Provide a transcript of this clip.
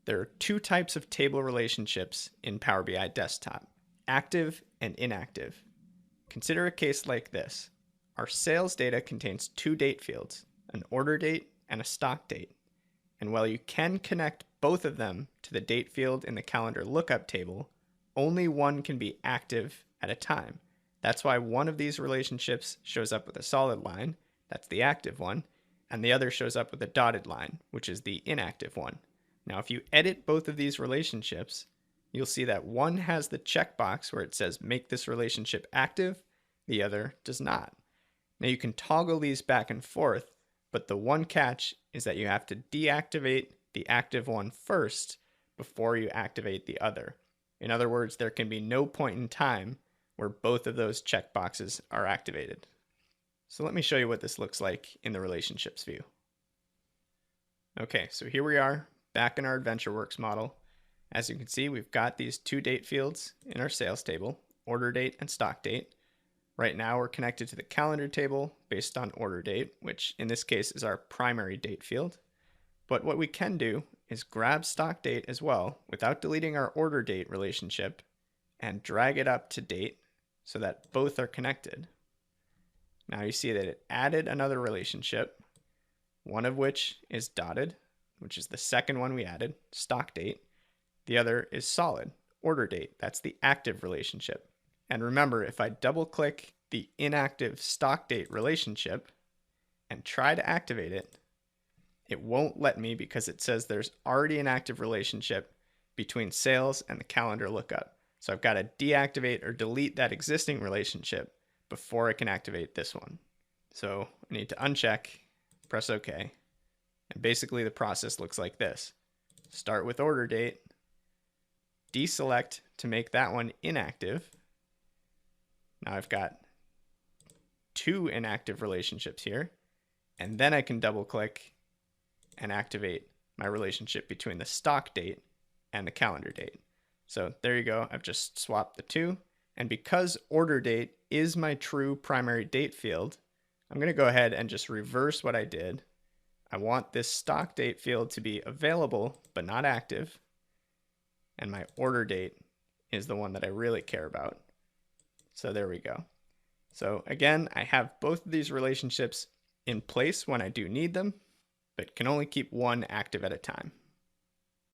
There are two types of table relationships in Power BI Desktop, active and inactive. Consider a case like this. Our sales data contains two date fields, an order date and a stock date. And while you can connect both of them to the date field in the calendar lookup table, only one can be active at a time. That's why one of these relationships shows up with a solid line, that's the active one, and the other shows up with a dotted line, which is the inactive one. Now, if you edit both of these relationships, you'll see that one has the checkbox where it says make this relationship active, the other does not. Now you can toggle these back and forth, but the one catch is that you have to deactivate the active one first before you activate the other. In other words, there can be no point in time where both of those checkboxes are activated. So let me show you what this looks like in the relationships view. Okay, so here we are back in our AdventureWorks model. As you can see, we've got these two date fields in our sales table, order date and stock date. Right now we're connected to the calendar table based on order date, which in this case is our primary date field. But what we can do is grab stock date as well without deleting our order date relationship and drag it up to date so that both are connected. Now you see that it added another relationship, one of which is dotted, which is the second one we added, stock date. The other is solid, order date. That's the active relationship. And remember, if I double click the inactive stock date relationship and try to activate it, it won't let me because it says there's already an active relationship between sales and the calendar lookup. So I've got to deactivate or delete that existing relationship before I can activate this one. So I need to uncheck, press OK. And basically the process looks like this. Start with order date, deselect to make that one inactive. Now I've got two inactive relationships here, and then I can double click and activate my relationship between the stock date and the calendar date. So there you go. I've just swapped the two. And because order date is my true primary date field, I'm going to go ahead and just reverse what I did. I want this stock date field to be available but not active. And my order date is the one that I really care about. So there we go. So again, I have both of these relationships in place when I do need them, but can only keep one active at a time.